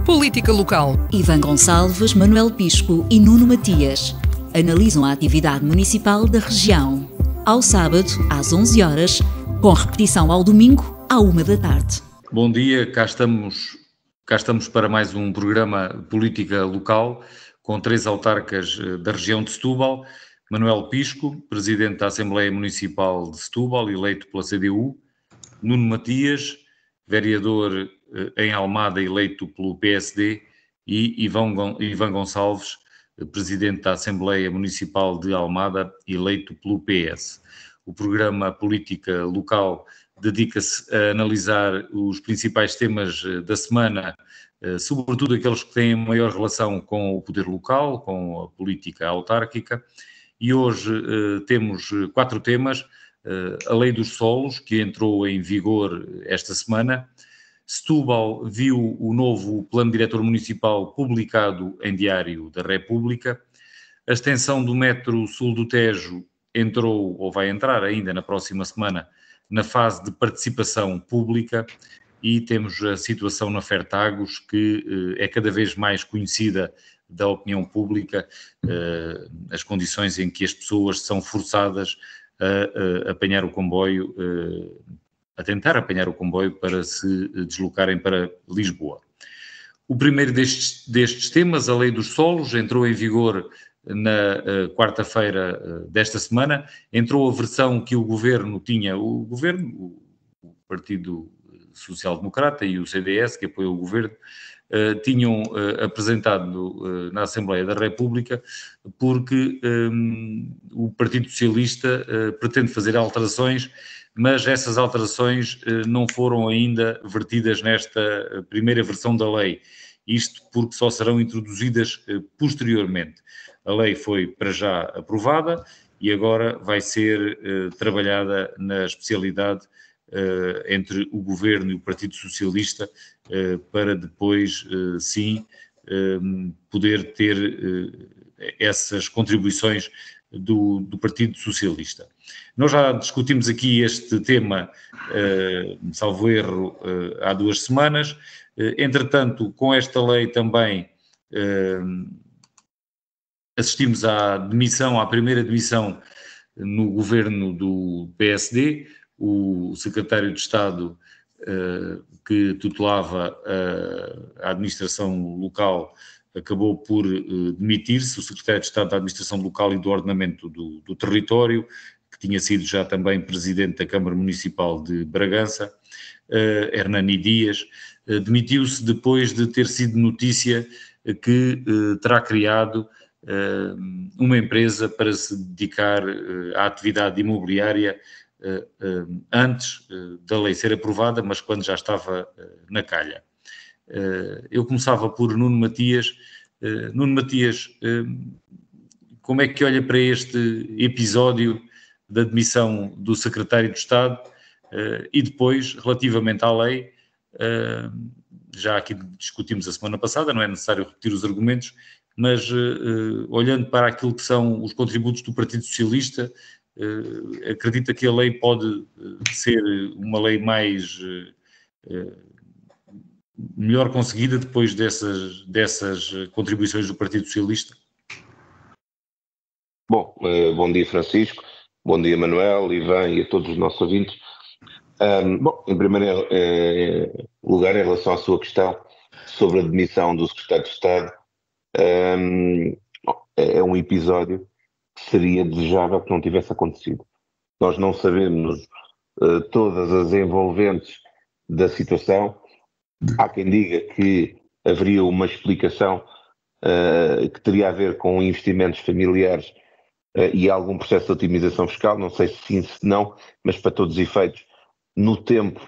Política local. Ivan Gonçalves, Manuel Pisco e Nuno Matias analisam a atividade municipal da região. Ao sábado, às 11 horas, com repetição ao domingo, à 1 da tarde. Bom dia, cá estamos para mais um programa Política Local, com 3 autarcas da região de Setúbal. Manuel Pisco, Presidente da Assembleia Municipal de Setúbal, eleito pela CDU. Nuno Matias, vereador em Almada, eleito pelo PSD. E Ivan Gonçalves, Presidente da Assembleia Municipal de Almada, eleito pelo PS. O programa Política Local dedica-se a analisar os principais temas da semana, sobretudo aqueles que têm maior relação com o poder local, com a política autárquica. E hoje temos 4 temas: a Lei dos Solos, que entrou em vigor esta semana. Setúbal viu o novo Plano Diretor Municipal publicado em Diário da República. A extensão do metro sul do Tejo entrou, ou vai entrar ainda na próxima semana, na fase de participação pública. E temos a situação na Fertagos, que é cada vez mais conhecida da opinião pública, as condições em que as pessoas são forçadas a apanhar o comboio, a tentar apanhar o comboio para se deslocarem para Lisboa. O primeiro destes temas, a Lei dos Solos, entrou em vigor na quarta-feira desta semana. Entrou a versão que o Governo tinha, o Partido Social Democrata e o CDS, que apoiou o Governo, tinham apresentado na Assembleia da República, porque o Partido Socialista pretende fazer alterações, mas essas alterações não foram ainda vertidas nesta primeira versão da lei. Isto porque só serão introduzidas posteriormente. A lei foi para já aprovada e agora vai ser trabalhada na especialidade entre o Governo e o Partido Socialista, para depois, sim, poder ter essas contribuições do Partido Socialista. Nós já discutimos aqui este tema, salvo erro, há 2 semanas. Entretanto, com esta lei também assistimos à primeira demissão no governo do PSD. O secretário de Estado que tutelava a administração local acabou por demitir-se. O secretário de Estado da Administração Local e do Ordenamento do Território, que tinha sido já também presidente da Câmara Municipal de Bragança, Hernani Dias, demitiu-se depois de ter sido notícia que terá criado uma empresa para se dedicar à atividade imobiliária antes da lei ser aprovada, mas quando já estava na calha. Eu começava por Nuno Matias. Nuno Matias, como é que olha para este episódio da demissão do secretário de Estado e depois, relativamente à lei, já aqui discutimos a semana passada, não é necessário repetir os argumentos, mas olhando para aquilo que são os contributos do Partido Socialista, acredita que a lei pode ser uma lei melhor conseguida depois dessas contribuições do Partido Socialista? Bom, bom dia, Francisco, bom dia, Manuel, Ivan e a todos os nossos ouvintes. Bom, em primeiro lugar, em relação à sua questão sobre a demissão do secretário de Estado, é um episódio que seria desejável que não tivesse acontecido. Nós não sabemos todas as envolventes da situação. Há quem diga que haveria uma explicação que teria a ver com investimentos familiares e algum processo de otimização fiscal, não sei se sim, se não, mas para todos os efeitos, no tempo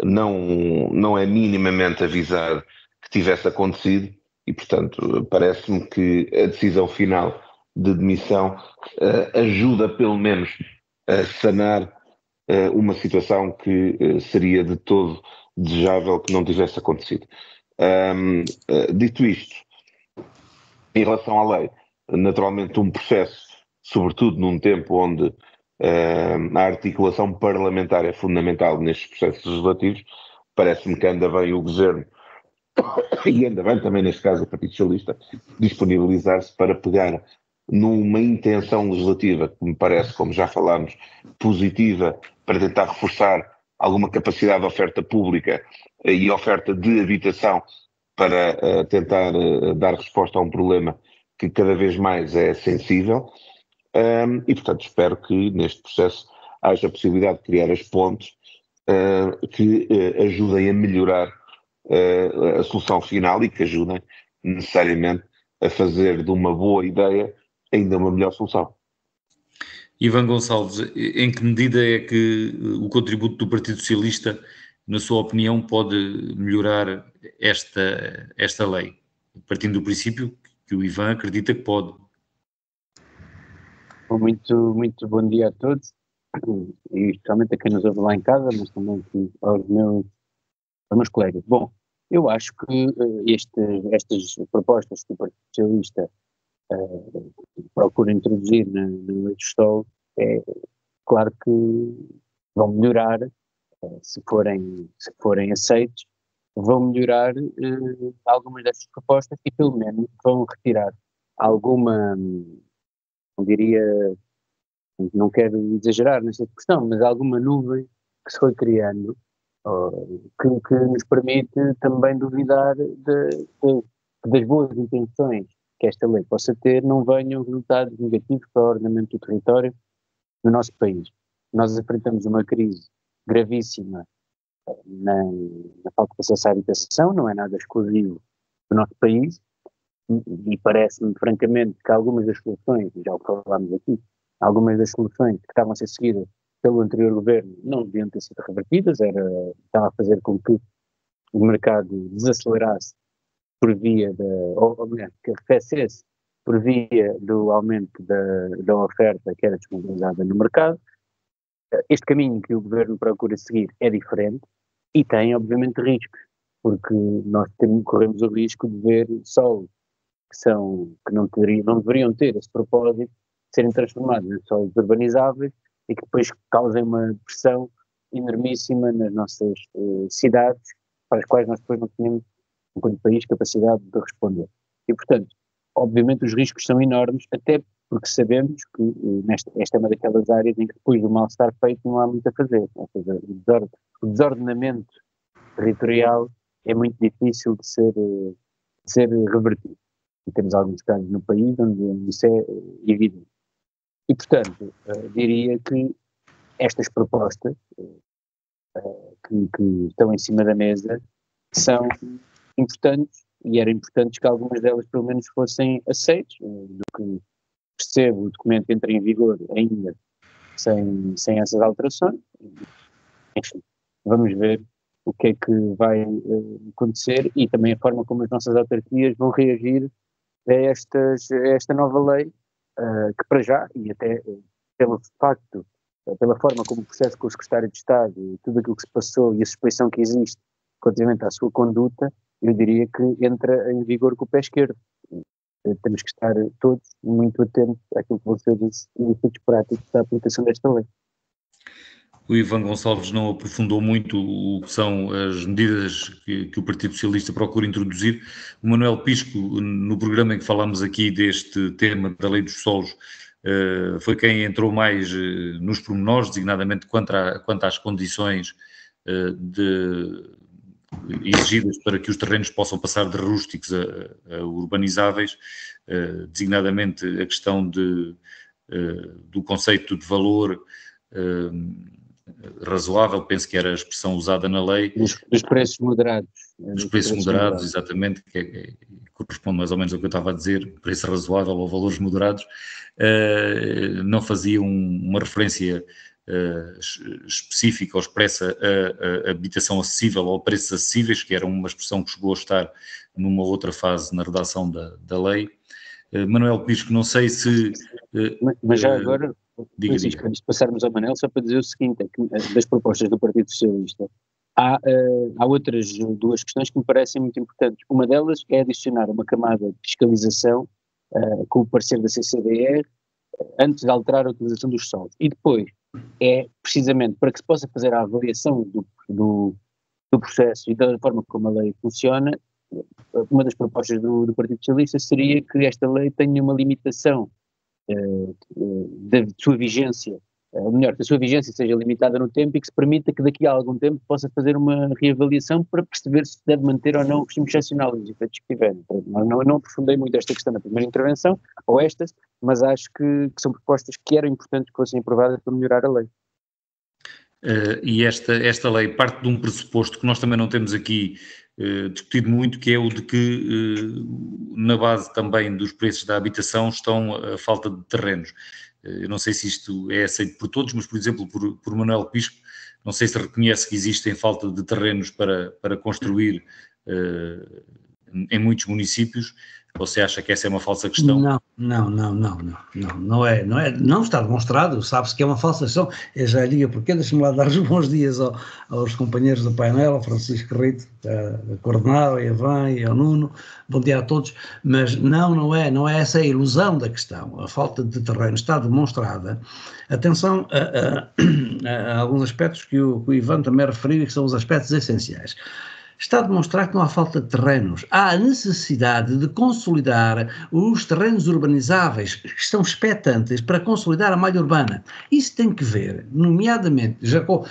não é minimamente avisado que tivesse acontecido e, portanto, parece-me que a decisão final de demissão ajuda pelo menos a sanar uma situação que seria de todo desejável que não tivesse acontecido. Dito isto, em relação à lei, naturalmente um processo, sobretudo num tempo onde a articulação parlamentar é fundamental nestes processos legislativos, parece-me que anda bem o Governo e ainda bem também neste caso o Partido Socialista, disponibilizar-se para pegar numa intenção legislativa que me parece, como já falámos, positiva, para tentar reforçar alguma capacidade de oferta pública e oferta de habitação para tentar dar resposta a um problema que cada vez mais é sensível. E, portanto, espero que neste processo haja a possibilidade de criar as pontes que ajudem a melhorar a solução final e que ajudem necessariamente a fazer de uma boa ideia ainda uma melhor solução. Ivan Gonçalves, em que medida é que o contributo do Partido Socialista, na sua opinião, pode melhorar esta lei? Partindo do princípio que o Ivan acredita que pode. Muito bom dia a todos, e especialmente a quem nos ouve lá em casa, mas também aqui aos meus colegas. Bom, eu acho que estas propostas que o Partido Socialista procura introduzir na lei do solo, é claro que vão melhorar, se forem aceitos, vão melhorar algumas destas propostas e pelo menos vão retirar alguma, não diria, não quero exagerar nesta questão, mas alguma nuvem que se foi criando, que nos permite também duvidar das boas intenções que esta lei possa ter, não venham resultados negativos para o ordenamento do território no nosso país. Nós enfrentamos uma crise gravíssima na falta de acesso à habitação, não é nada exclusivo do nosso país, e parece-me francamente que algumas das soluções, já o falámos aqui, algumas das soluções que estavam a ser seguidas pelo anterior governo não deviam ter sido revertidas, estava a fazer com que o mercado desacelerasse por via que arrefecesse por via do aumento da oferta que era disponibilizada no mercado. Este caminho que o governo procura seguir é diferente e tem, obviamente, riscos, porque nós corremos o risco de ver solos que não deveriam ter esse propósito de serem transformados em solos urbanizáveis e que depois causem uma pressão enormíssima nas nossas cidades, para as quais nós depois não temos, enquanto país, capacidade de responder. E, portanto, obviamente os riscos são enormes, até porque sabemos que esta é uma daquelas áreas em que depois do mal estar feito não há muito a fazer. Ou seja, o desordenamento territorial é muito difícil de ser revertido. E temos alguns casos no país onde isso é evidente. E, portanto, diria que estas propostas que estão em cima da mesa são importantes, e era importante que algumas delas pelo menos fossem aceitas, do que percebo o documento entra em vigor ainda sem essas alterações. Enfim, vamos ver o que é que vai acontecer e também a forma como as nossas autarquias vão reagir a esta nova lei, que para já, e até pelo facto, pela forma como o processo com o secretário de Estado e tudo aquilo que se passou e a suspeição que existe relativamente à sua conduta, eu diria que entra em vigor com o pé esquerdo. Temos que estar todos muito atentos àquilo que vão ser os efeitos práticos da aplicação desta lei. O Ivan Gonçalves não aprofundou muito o que são as medidas que o Partido Socialista procura introduzir. O Manuel Pisco, no programa em que falámos aqui deste tema da Lei dos Solos, foi quem entrou mais nos pormenores, designadamente quanto às condições exigidas para que os terrenos possam passar de rústicos a urbanizáveis, designadamente a questão do conceito de valor razoável, penso que era a expressão usada na lei. Dos preços moderados. Dos preços moderados, exatamente, que corresponde mais ou menos ao que eu estava a dizer, preço razoável ou valores moderados. Não fazia uma referência específica ou expressa a habitação acessível ou a preços acessíveis, que era uma expressão que chegou a estar numa outra fase na redação da lei. Manuel Pisco, não sei se... Mas já agora, diga. Antes de passarmos ao Manel, só para dizer o seguinte, é que das propostas do Partido Socialista, há outras duas questões que me parecem muito importantes. Uma delas é adicionar uma camada de fiscalização com o parecer da CCDR antes de alterar a utilização dos solos. E depois, é precisamente para que se possa fazer a avaliação do processo e da forma como a lei funciona, uma das propostas do Partido Socialista seria que esta lei tenha uma limitação da sua vigência, ou melhor, que a sua vigência seja limitada no tempo e que se permita que daqui a algum tempo possa fazer uma reavaliação para perceber se deve manter ou não o regime excepcional e os efeitos que tiver. Não aprofundei muito esta questão na primeira intervenção, ou estas, mas acho que são propostas que eram importantes que fossem aprovadas para melhorar a lei. E esta lei parte de um pressuposto que nós também não temos aqui discutido muito, que é o de que na base também dos preços da habitação estão a falta de terrenos. Eu não sei se isto é aceito por todos, mas, por exemplo, por Manuel Pisco, não sei se reconhece que existem falta de terrenos para construir em muitos municípios. Você acha que essa é uma falsa questão? Não está demonstrado, sabe-se que é uma falsa questão. Eu já digo porque, deixa-me lá dar os bons dias aos companheiros do painel, ao Francisco Rito, a coordenadora, a Ivan e ao Nuno, bom dia a todos, mas não é essa a ilusão da questão. A falta de terreno está demonstrada. Atenção a alguns aspectos que o Ivan também referiu e que são os aspectos essenciais. Está a demonstrar que não há falta de terrenos. Há a necessidade de consolidar os terrenos urbanizáveis que estão expectantes para consolidar a malha urbana. Isso tem que ver, nomeadamente, já com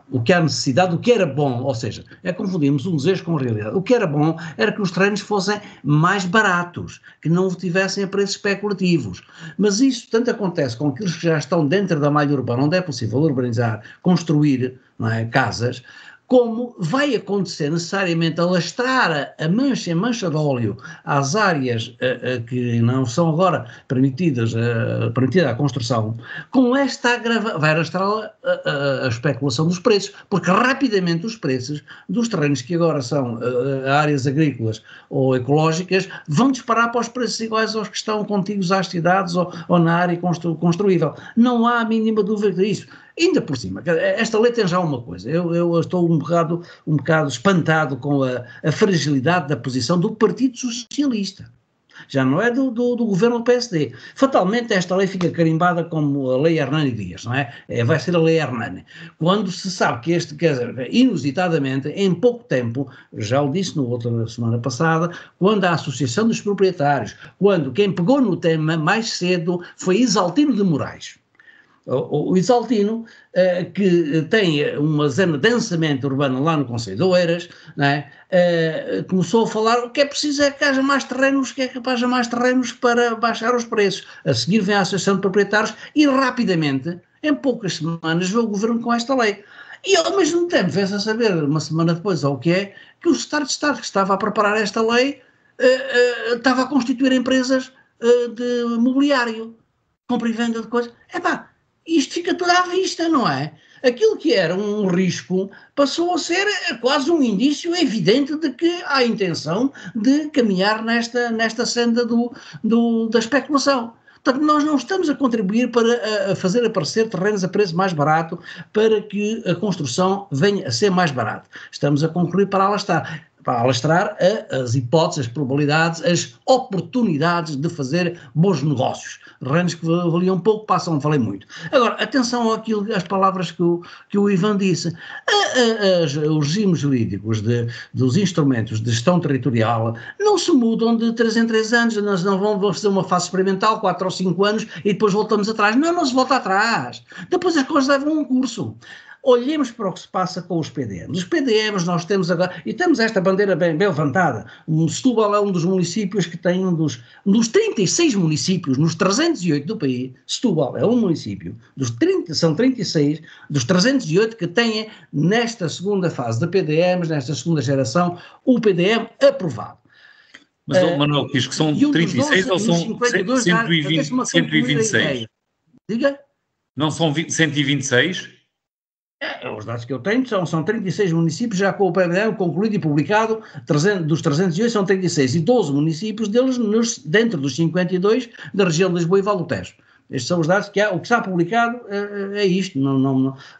o que há necessidade, o que era bom, ou seja, confundimos um desejo com a realidade. O que era bom era que os terrenos fossem mais baratos, que não tivessem a preços especulativos. Mas isso tanto acontece com aqueles que já estão dentro da malha urbana, onde é possível urbanizar, construir, não é, casas, como vai acontecer necessariamente alastrar a mancha em mancha de óleo às áreas que não são agora permitida a construção, com esta vai alastrar a especulação dos preços, porque rapidamente os preços dos terrenos que agora são áreas agrícolas ou ecológicas vão disparar para os preços iguais aos que estão contíguos às cidades ou na área construível. Não há a mínima dúvida disso. Ainda por cima, esta lei tem já uma coisa, eu estou um bocado espantado com a fragilidade da posição do Partido Socialista, já não é do governo do PSD. Fatalmente esta lei fica carimbada como a lei Hernani Dias, não é? Vai ser a lei Hernani, quando se sabe que inusitadamente, em pouco tempo, já o disse na outra semana passada, quando a Associação dos Proprietários, quando quem pegou no tema mais cedo foi Isaltino de Moraes. O Isaltino, que tem uma zona densamente urbana lá no Concelho de Oeiras, não é? Começou a falar o que é preciso é que haja mais terrenos, para baixar os preços. A seguir vem a Associação de Proprietários e rapidamente, em poucas semanas, veio o governo com esta lei. E ao mesmo tempo vê-se a saber, uma semana depois, ou o que é, que o Secretário de Estado que estava a preparar esta lei estava a constituir empresas de mobiliário, compra e venda de coisas. Isto fica tudo à vista, não é? Aquilo que era um risco passou a ser quase um indício evidente de que há intenção de caminhar nesta senda da especulação. Portanto, nós não estamos a contribuir para fazer aparecer terrenos a preço mais barato para que a construção venha a ser mais barata. Estamos a contribuir para alastrar as hipóteses, as probabilidades, as oportunidades de fazer bons negócios. Terrenos que valiam pouco passam a valer muito. Agora, atenção às palavras que o Ivan disse. Os regimes jurídicos dos instrumentos de gestão territorial não se mudam de 3 em 3 anos, nós não vamos fazer uma fase experimental, 4 ou 5 anos, e depois voltamos atrás. Não se volta atrás. Depois as coisas levam um curso. Olhemos para o que se passa com os PDMs. Os PDMs nós temos agora, e temos esta bandeira bem levantada. O Setúbal é um dos municípios que tem dos 36 municípios, nos 308 do país, Setúbal é um município, são 36, dos 308 que têm nesta segunda fase de PDMs, nesta segunda geração, o PDM aprovado. Mas, Manuel Pisco, são 36 ou são 126? Diga? Não são 126? Os dados que eu tenho são 36 municípios já com o PDM concluído e publicado, dos 308 são 36 e 12 municípios deles dentro dos 52 da região de Lisboa e Vale do Tejo. Estes são os dados que há. O que está publicado é isto.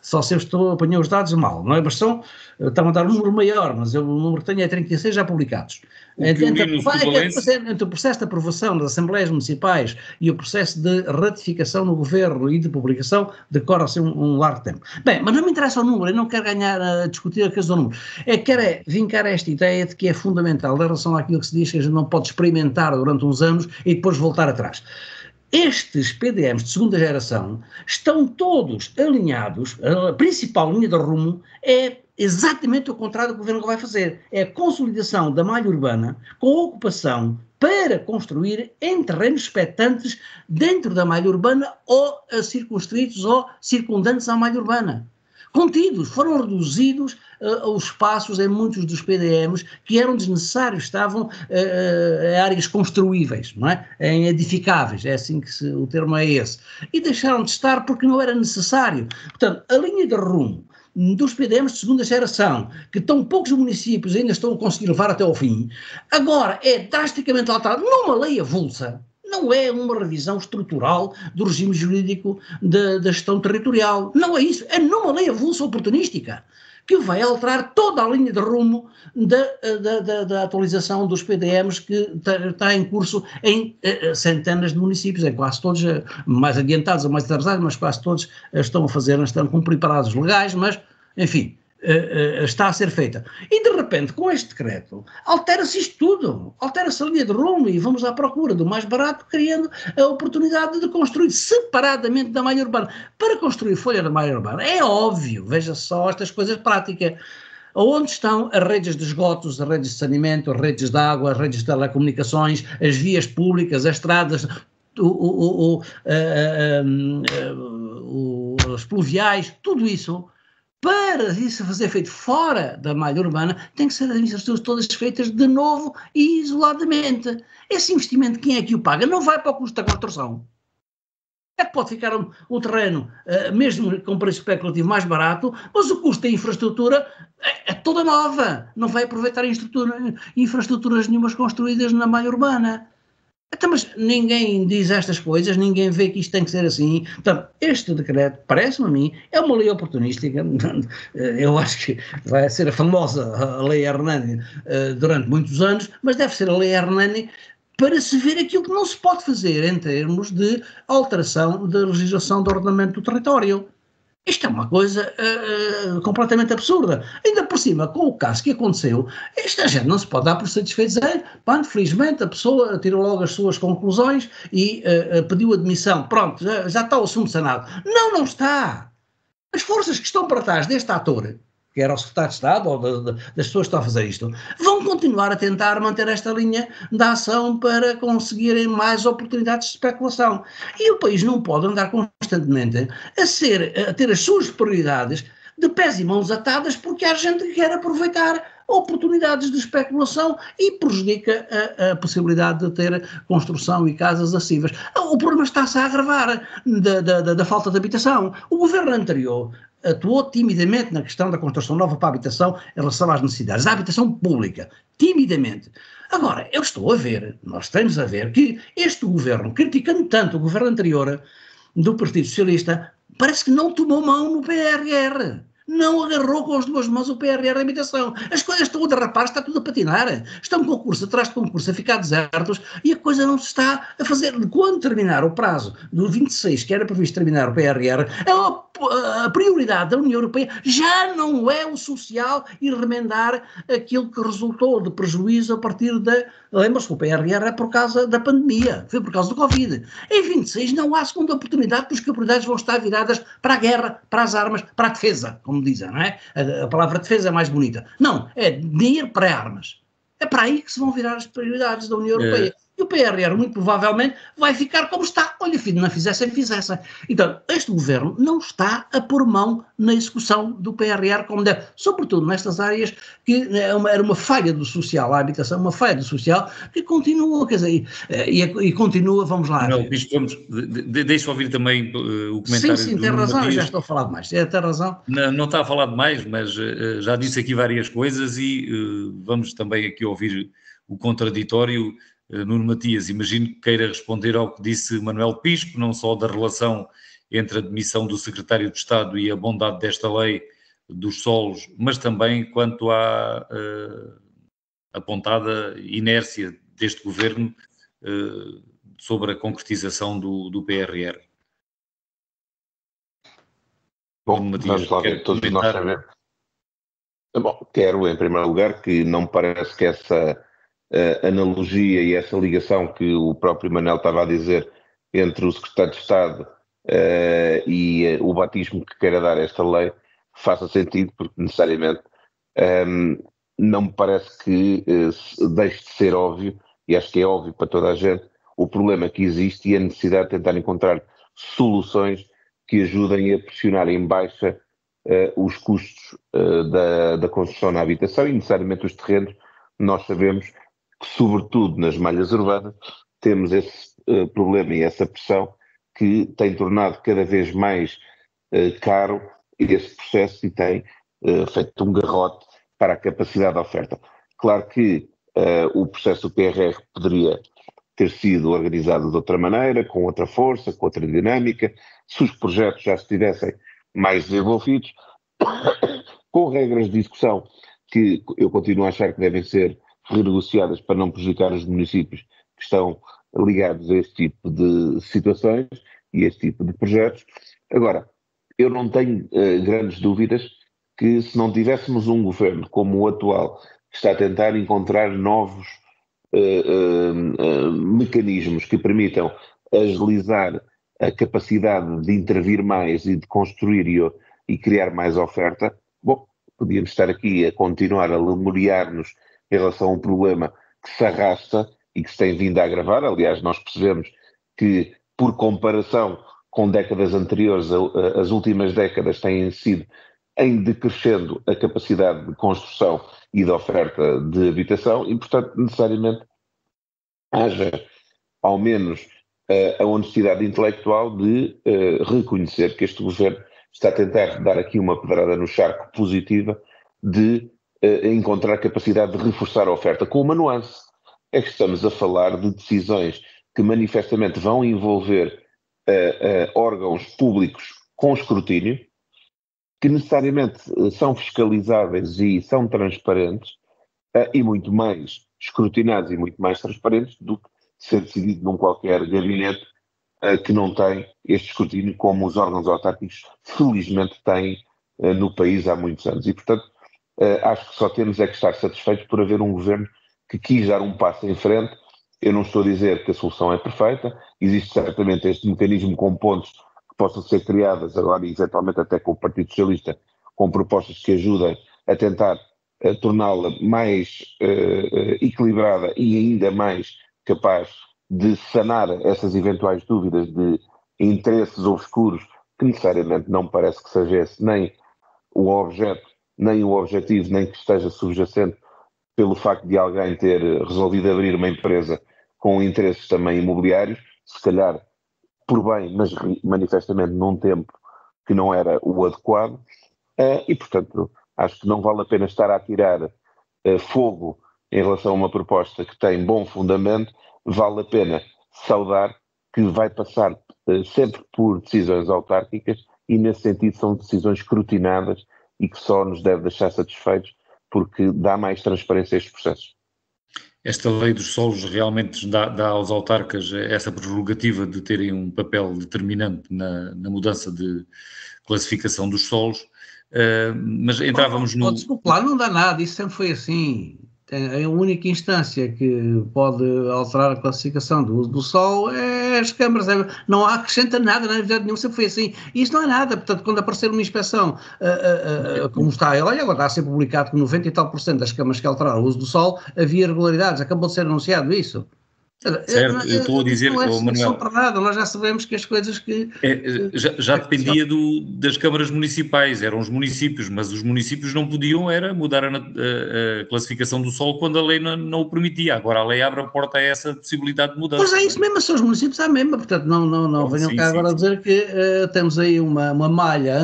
Só se eu apanhei os dados mal, não é? Mas estão a dar um número maior, mas o número que tenho é 36 já publicados. Entre o processo de aprovação das Assembleias Municipais e o processo de ratificação no Governo e de publicação decorre-se um largo tempo. Bem, mas não me interessa o número, eu não quero ganhar a discutir a questão do número. Quero vincar esta ideia de que é fundamental em relação àquilo que se diz que a gente não pode experimentar durante uns anos e depois voltar atrás. Estes PDMs de segunda geração estão todos alinhados, a principal linha de rumo é exatamente o contrário do que o Governo vai fazer. É a consolidação da malha urbana com ocupação para construir em terrenos expectantes dentro da malha urbana ou circunscritos ou circundantes à malha urbana. Contidos, foram reduzidos os espaços em muitos dos PDMs que eram desnecessários, estavam em áreas construíveis, não é? Em edificáveis, é assim que o termo é esse. E deixaram de estar porque não era necessário. Portanto, a linha de rumo dos PDMs de segunda geração, que tão poucos municípios ainda estão a conseguir levar até ao fim, agora é drasticamente alterada numa lei avulsa. Não é uma revisão estrutural do regime jurídico da gestão territorial. Não é isso. É numa lei avulsa oportunística que vai alterar toda a linha de rumo da atualização dos PDMs que está em curso em centenas de municípios, em quase todos, mais adiantados ou mais atrasados, mas quase todos estão a fazer, estão com preparados legais, mas, enfim, está a ser feita. E de repente, com este decreto, altera-se isto tudo, altera-se a linha de rumo e vamos à procura do mais barato, criando a oportunidade de construir separadamente da malha urbana. Para construir folha da malha urbana, é óbvio, veja só estas coisas práticas. Onde estão as redes de esgotos, as redes de saneamento, as redes de água, as redes de telecomunicações, as vias públicas, as estradas, os pluviais, tudo isso. Para isso fazer feito fora da malha urbana, tem que ser as infraestruturas todas feitas de novo e isoladamente. Esse investimento, quem é que o paga? Não vai para o custo da construção. É que pode ficar um terreno, mesmo com preço especulativo mais barato, mas o custo da infraestrutura é toda nova. Não vai aproveitar infraestruturas nenhumas construídas na malha urbana. Então, mas ninguém diz estas coisas, ninguém vê que isto tem que ser assim. Portanto, este decreto, parece-me a mim, é uma lei oportunística. Eu acho que vai ser a famosa Lei Hernani durante muitos anos, mas deve ser a Lei Hernani para se ver aquilo que não se pode fazer em termos de alteração da legislação do ordenamento do território. Isto é uma coisa completamente absurda. Ainda por cima, com o caso que aconteceu, esta gente não se pode dar por satisfeito. Felizmente a pessoa tirou logo as suas conclusões e pediu admissão. Pronto, já está o assunto sanado. Não está. As forças que estão para trás deste ator, que era o secretário de Estado ou das pessoas que estão a fazer isto, vão continuar a tentar manter esta linha da ação para conseguirem mais oportunidades de especulação. E o país não pode andar constantemente a ter as suas prioridades de pés e mãos atadas porque há gente que quer aproveitar oportunidades de especulação e prejudica a possibilidade de ter construção e casas acessíveis. O problema está-se a agravar da falta de habitação. O governo anterior atuou timidamente na questão da construção nova para a habitação em relação às necessidades da habitação pública, timidamente. Agora, nós temos a ver que este governo, criticando tanto o governo anterior do Partido Socialista, parece que não tomou mão no PRR. Não agarrou com as duas mãos o PRR da habitação. As coisas estão a derrapar, está tudo a patinar. Estão concurso atrás de concurso a ficar desertos e a coisa não se está a fazer. Quando terminar o prazo do 26, que era previsto terminar o PRR, a prioridade da União Europeia já não é o social e remendar aquilo que resultou de prejuízo a partir da... Lembra-se que o PRR é por causa da pandemia, foi por causa do Covid. Em 26 não há segunda oportunidade, porque as prioridades vão estar viradas para a guerra, para as armas, para a defesa, como dizem, não é? A palavra defesa é mais bonita. Não, é dinheiro para armas. É para aí que se vão virar as prioridades da União Europeia. E o PRR, muito provavelmente, vai ficar como está. Olha, filho, não fizessem. Então, este governo não está a pôr mão na execução do PRR como deve, sobretudo nestas áreas que era uma falha do social, a habitação, uma falha do social, que continua, quer dizer, e continua, vamos lá. Não, deixa eu ouvir também o comentário. Sim, tem razão, já estou a falar demais. Tem razão. Não está a falar demais, mas já disse aqui várias coisas e vamos também aqui ouvir o contraditório Nuno Matias, imagino que queira responder ao que disse Manuel Pisco, não só da relação entre a demissão do secretário de Estado e a bondade desta lei dos solos, mas também quanto à apontada inércia deste governo sobre a concretização do PRR. Bom, vamos lá ver, todos nós sabemos. Bom, quero, em primeiro lugar, que não me parece que essa analogia e essa ligação que o próprio Manel estava a dizer entre o secretário de Estado e o batismo que queira dar a esta lei faça sentido, porque necessariamente não me parece que deixe de ser óbvio, e acho que é óbvio para toda a gente, o problema que existe e a necessidade de tentar encontrar soluções que ajudem a pressionar em baixa os custos da construção na habitação e necessariamente os terrenos. Nós sabemos que, sobretudo nas malhas urbanas, temos esse problema e essa pressão que tem tornado cada vez mais caro esse processo e tem feito um garrote para a capacidade de oferta. Claro que o processo do PRR poderia ter sido organizado de outra maneira, com outra força, com outra dinâmica, se os projetos já estivessem mais desenvolvidos, com regras de discussão que eu continuo a achar que devem ser renegociadas para não prejudicar os municípios que estão ligados a este tipo de situações e a este tipo de projetos. Agora, eu não tenho grandes dúvidas que se não tivéssemos um governo como o atual, que está a tentar encontrar novos mecanismos que permitam agilizar a capacidade de intervir mais e de construir e criar mais oferta, bom, podíamos estar aqui a continuar a lemuriar-nos em relação a um problema que se arrasta e que se tem vindo a agravar. Aliás, nós percebemos que, por comparação com décadas anteriores, as últimas décadas têm sido em decrescendo a capacidade de construção e de oferta de habitação e, portanto, necessariamente haja, ao menos, a honestidade intelectual de reconhecer que este governo está a tentar dar aqui uma pedrada no charco positiva de encontrar capacidade de reforçar a oferta, com uma nuance. É que estamos a falar de decisões que manifestamente vão envolver órgãos públicos com escrutínio, que necessariamente são fiscalizáveis e são transparentes, e muito mais escrutinados e muito mais transparentes do que ser decidido num qualquer gabinete que não tem este escrutínio como os órgãos autárquicos felizmente têm no país há muitos anos. E, portanto, acho que só temos é que estar satisfeitos por haver um governo que quis dar um passo em frente. Eu não estou a dizer que a solução é perfeita, existe certamente este mecanismo com pontos que possam ser criadas agora e eventualmente até com o Partido Socialista, com propostas que ajudem a tentar torná-la mais equilibrada e ainda mais capaz de sanar essas eventuais dúvidas de interesses obscuros, que necessariamente não me parece que seja esse nem o objeto, nem o objetivo, nem que esteja subjacente pelo facto de alguém ter resolvido abrir uma empresa com interesses também imobiliários, se calhar por bem, mas manifestamente num tempo que não era o adequado, e portanto acho que não vale a pena estar a tirar fogo em relação a uma proposta que tem bom fundamento. Vale a pena saudar que vai passar sempre por decisões autárquicas e nesse sentido são decisões escrutinadas e que só nos deve deixar satisfeitos porque dá mais transparência a estes processos. Esta lei dos solos realmente dá aos autarcas essa prerrogativa de terem um papel determinante na mudança de classificação dos solos, mas entrávamos no... Desculpe lá, não dá nada, isso sempre foi assim. A única instância que pode alterar a classificação do uso do solo é as câmaras. Não acrescenta nada, na verdade nenhum, sempre foi assim. E isso não é nada. Portanto, quando aparecer uma inspeção, como está, olha, agora está a ser publicado que 90 e tal % das câmaras que alteraram o uso do solo havia irregularidades. Acabou de ser anunciado isso. Certo, eu estou a dizer, não é solução Manuel, para nada, nós já sabemos que as coisas que... já dependia das câmaras municipais, eram os municípios, mas os municípios não podiam era mudar a classificação do solo quando a lei não o permitia. Agora a lei abre a porta a essa possibilidade de mudança. Pois é isso mesmo, são os municípios à mesma, portanto não venham cá agora a dizer que temos aí uma malha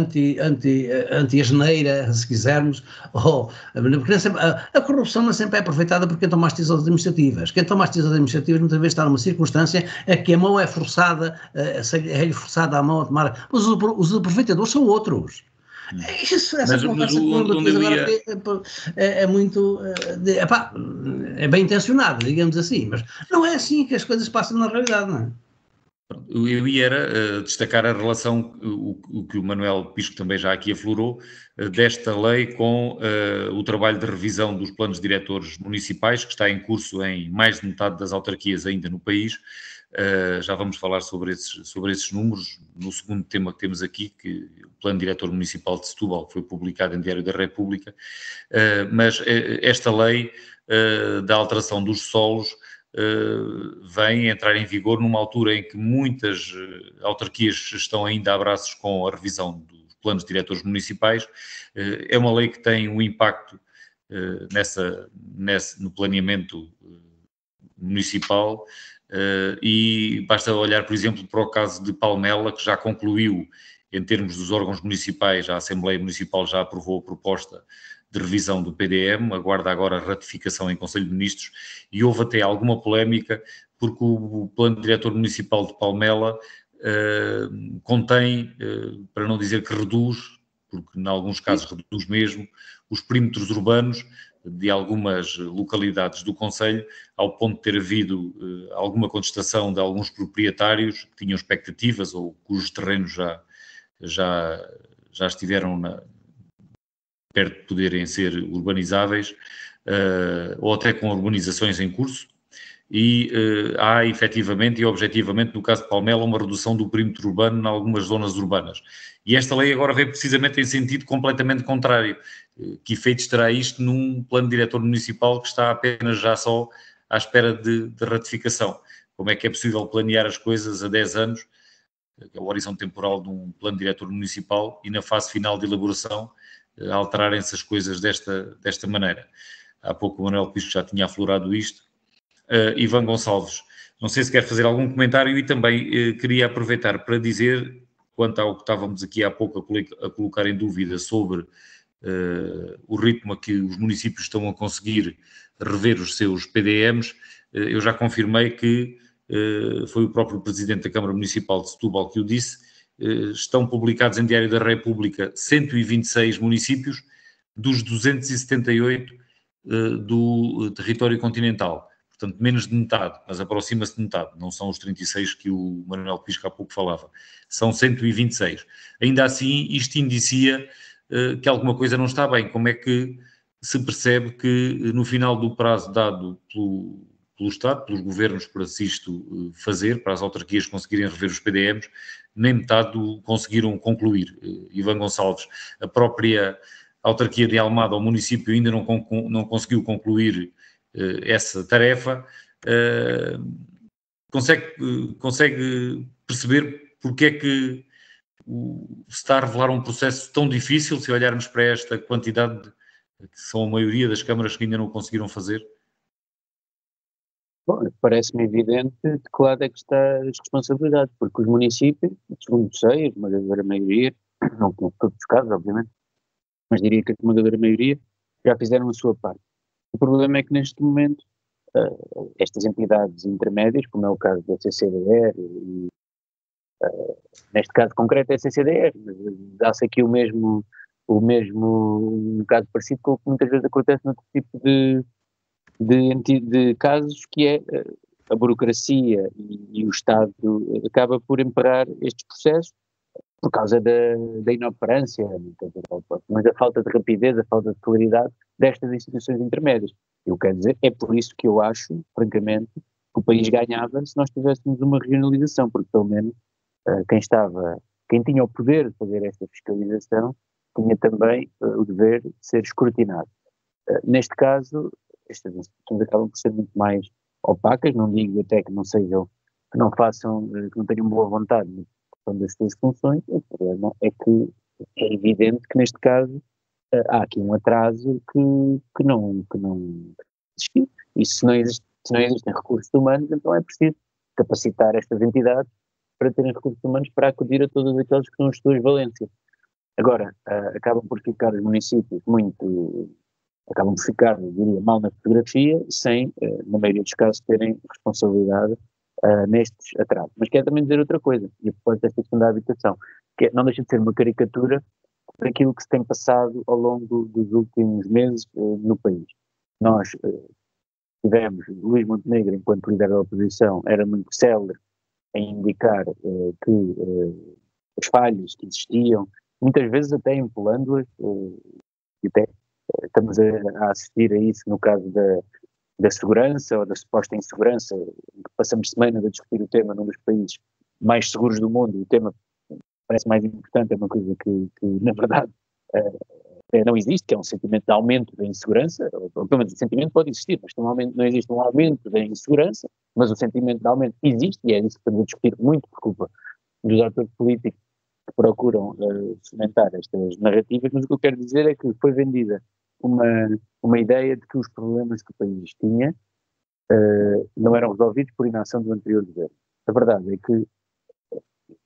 anti-asneira, se quisermos, porque a corrupção não sempre é aproveitada por quem toma as decisões administrativas. Quem toma as decisões administrativas muitas vezes está numa circunstância a que a mão é forçada, é-lhe forçada a mão a tomar, mas os aproveitadores são outros. Essa conversa é muito é bem intencionada, digamos assim, mas não é assim que as coisas passam na realidade, não é? Eu ia destacar a relação, o que o Manuel Pisco também já aqui aflorou, desta lei com o trabalho de revisão dos planos diretores municipais, que está em curso em mais de metade das autarquias ainda no país. Já vamos falar sobre esses números no segundo tema que temos aqui, que o Plano Diretor Municipal de Setúbal, que foi publicado em Diário da República, mas esta lei da alteração dos solos vem entrar em vigor numa altura em que muitas autarquias estão ainda a braços com a revisão dos planos diretores municipais. É uma lei que tem um impacto no planeamento municipal, e basta olhar, por exemplo, para o caso de Palmela, que já concluiu, em termos dos órgãos municipais, a Assembleia Municipal já aprovou a proposta de revisão do PDM, aguarda agora a ratificação em Conselho de Ministros, e houve até alguma polémica, porque o Plano Diretor Municipal de Palmela contém, para não dizer que reduz, porque em alguns casos reduz mesmo, os perímetros urbanos de algumas localidades do concelho, ao ponto de ter havido alguma contestação de alguns proprietários que tinham expectativas ou cujos terrenos já estiveram perto de poderem ser urbanizáveis, ou até com urbanizações em curso, e há efetivamente e objetivamente, no caso de Palmela, uma redução do perímetro urbano em algumas zonas urbanas. E esta lei agora vem precisamente em sentido completamente contrário. Que efeitos terá isto num plano diretor municipal que está apenas já só à espera de ratificação? Como é que é possível planear as coisas a 10 anos, que é o horizonte temporal de um plano diretor municipal, e na fase final de elaboração alterarem-se as coisas desta maneira? Há pouco o Manuel Pisco já tinha aflorado isto. Ivan Gonçalves, não sei se quer fazer algum comentário, e também queria aproveitar para dizer, quanto ao que estávamos aqui há pouco a colocar em dúvida sobre o ritmo a que os municípios estão a conseguir rever os seus PDMs, eu já confirmei que foi o próprio Presidente da Câmara Municipal de Setúbal que o disse. Estão publicados em Diário da República 126 municípios dos 278 do território continental. Portanto, menos de metade, mas aproxima-se de metade. Não são os 36 que o Manuel Pisco há pouco falava. São 126. Ainda assim, isto indicia que alguma coisa não está bem. Como é que se percebe que no final do prazo dado pelo Estado, pelos governos, para se isto fazer, para as autarquias conseguirem rever os PDMs, nem metade conseguiram concluir? Ivan Gonçalves, a própria autarquia de Almada, o município, ainda não conseguiu concluir essa tarefa. Consegue perceber porque é que se está a revelar um processo tão difícil, se olharmos para esta quantidade, que são a maioria das câmaras que ainda não conseguiram fazer? Bom, parece-me evidente de que lado é que está as responsabilidades, porque os municípios, segundo sei, a esmagadora maioria, não com todos os casos, obviamente, mas diria que a esmagadora maioria já fizeram a sua parte. O problema é que neste momento estas entidades intermédias, como é o caso da CCDR, e neste caso concreto é a CCDR, mas dá-se aqui o mesmo um caso parecido com o que muitas vezes acontece noutro tipo de casos, que é a burocracia e o Estado acaba por imperar estes processos por causa da inoperância, mas da falta de rapidez, da falta de claridade destas instituições intermédias. Eu quero dizer, é por isso que eu acho, francamente, que o país ganhava se nós tivéssemos uma regionalização, porque pelo menos quem tinha o poder de fazer esta fiscalização tinha também o dever de ser escrutinado. Neste caso, estas instituições acabam por ser muito mais opacas, não digo até que não sejam, que não façam, que não tenham boa vontade na questão das suas funções. O problema é que é evidente que neste caso há aqui um atraso que não existiu. E se não existem recursos humanos, então é preciso capacitar estas entidades para terem recursos humanos para acudir a todos aqueles que são as suas valências. Agora, acabam por ficar os municípios acabam por ficar, eu diria, mal na fotografia, sem, na maioria dos casos, terem responsabilidade nestes atrasos. Mas quero também dizer outra coisa, e a propósito desta questão da habitação, que não deixa de ser uma caricatura daquilo que se tem passado ao longo dos últimos meses no país. Nós tivemos Luís Montenegro, enquanto líder da oposição, era muito célere em indicar que as falhas que existiam, muitas vezes até empolando-as, e até estamos a assistir a isso no caso da segurança ou da suposta insegurança, passamos semanas a discutir o tema num dos países mais seguros do mundo, e o tema parece mais importante, é uma coisa que na verdade não existe, que é um sentimento de aumento da insegurança, ou pelo menos o sentimento pode existir, mas não existe um aumento da insegurança, mas o sentimento de aumento existe, e é isso que estamos a discutir muito por culpa dos atores políticos que procuram fomentar estas narrativas. Mas o que eu quero dizer é que foi vendida uma ideia de que os problemas que o país tinha não eram resolvidos por inação do anterior governo. A verdade é que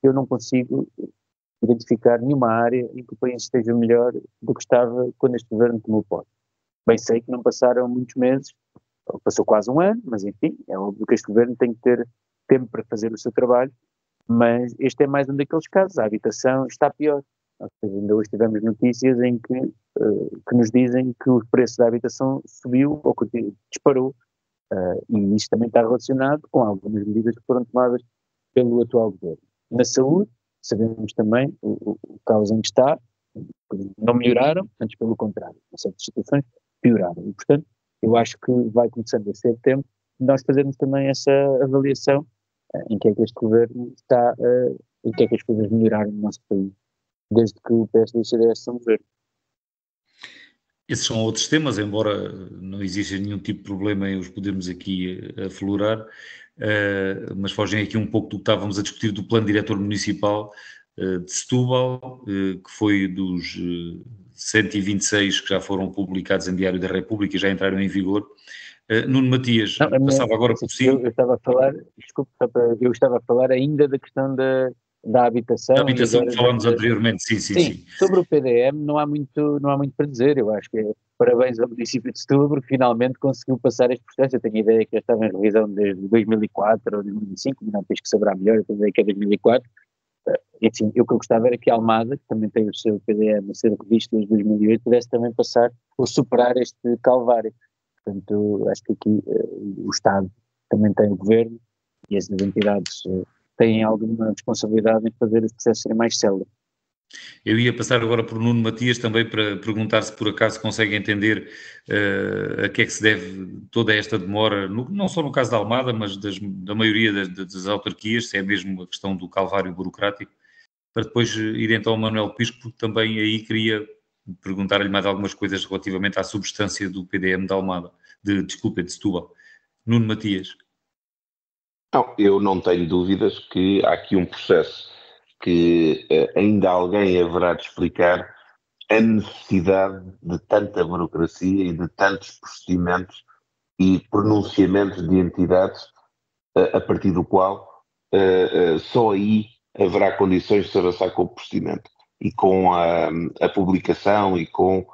eu não consigo identificar nenhuma área em que o país esteja melhor do que estava quando este governo tomou posse. Bem sei que não passaram muitos meses, passou quase um ano, mas enfim, é óbvio que este governo tem que ter tempo para fazer o seu trabalho, mas este é mais um daqueles casos, a habitação está pior. Ou seja, ainda hoje tivemos notícias em que nos dizem que o preço da habitação subiu ou que disparou, e isto também está relacionado com algumas medidas que foram tomadas pelo atual governo. Na saúde, sabemos também o caos em que está, não melhoraram, antes pelo contrário, em certas situações pioraram. E, portanto, eu acho que vai começando a ser tempo de nós fazermos também essa avaliação em que é que este governo está, em que é que as coisas melhoraram no nosso país, desde que o PSD e o CDS são governo. Esses são outros temas, embora não exista nenhum tipo de problema em os podermos aqui aflorar, mas fogem aqui um pouco do que estávamos a discutir do plano diretor municipal de Setúbal, que foi dos 126 que já foram publicados em Diário da República e já entraram em vigor. Nuno Matias, passava agora por si. Eu estava a falar, desculpe, eu estava a falar ainda da questão da habitação. Da habitação que falámos anteriormente, sim. Sobre o PDM não há muito para dizer. Eu acho que parabéns ao município de Setúbal, porque finalmente conseguiu passar este processo. Eu tenho a ideia que já estava em revisão desde 2004 ou 2005, não penso que saberá melhor, eu tenho a ideia que é 2004. Enfim, o que eu gostava era que a Almada, que também tem o seu PDM a ser revisto desde 2008, pudesse também passar ou superar este calvário. Portanto, acho que aqui o Estado também tem o Governo e essas entidades têm alguma responsabilidade em fazer os processos serem mais céleres. Eu ia passar agora por Nuno Matias também para perguntar se por acaso consegue entender a que é que se deve toda esta demora, não só no caso da Almada, mas da maioria das autarquias, se é mesmo a questão do calvário burocrático, para depois ir então ao Manuel Pisco, porque também aí queria perguntar-lhe mais algumas coisas relativamente à substância do PDM da Almada, de Setúbal. Nuno Matias. Não, eu não tenho dúvidas que há aqui um processo que ainda alguém haverá de explicar a necessidade de tanta burocracia e de tantos procedimentos e pronunciamentos de entidades a partir do qual só aí haverá condições de se avançar com o procedimento e com a publicação e com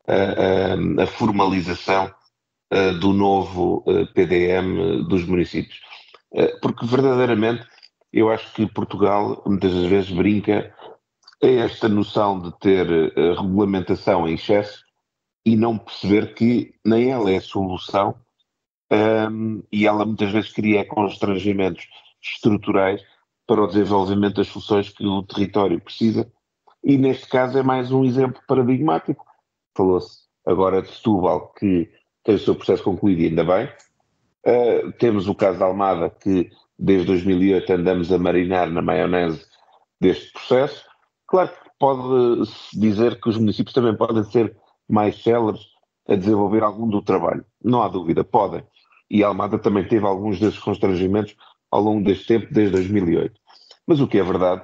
a formalização do novo PDM dos municípios. Porque verdadeiramente eu acho que Portugal muitas das vezes brinca a esta noção de ter regulamentação em excesso e não perceber que nem ela é a solução, e ela muitas vezes cria constrangimentos estruturais para o desenvolvimento das soluções que o território precisa, e neste caso é mais um exemplo paradigmático. Falou-se agora de Setúbal, que tem o seu processo concluído e ainda bem. Temos o caso da Almada, que desde 2008 andamos a marinar na maionese deste processo. Claro que pode-se dizer que os municípios também podem ser mais céleres a desenvolver algum do trabalho. Não há dúvida, podem. e a Almada também teve alguns desses constrangimentos ao longo deste tempo, desde 2008. Mas o que é verdade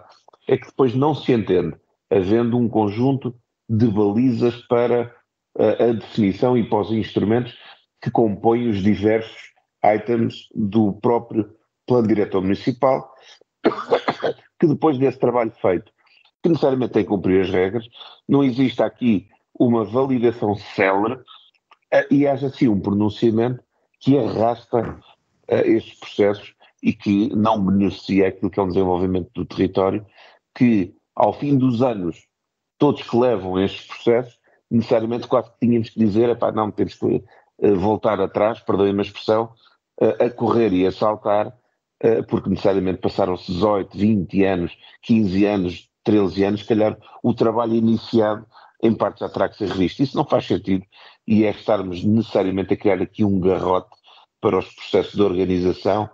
é que depois não se entende, havendo um conjunto de balizas para a definição e para os instrumentos que compõem os diversos items do próprio Plano Diretor Municipal, que depois desse trabalho feito, que necessariamente tem que cumprir as regras, não existe aqui uma validação célere e haja assim um pronunciamento que arrasta estes processos e que não beneficia aquilo que é um desenvolvimento do território, que ao fim dos anos, todos que levam estes processos, necessariamente quase que tínhamos que dizer, não, temos que voltar atrás, perdoem-me a expressão, a correr e a saltar, porque necessariamente passaram-se 18, 20 anos, 15 anos, 13 anos, se calhar o trabalho iniciado em parte já terá que ser revisto. Isso não faz sentido e é estarmos necessariamente a criar aqui um garrote para os processos de organização,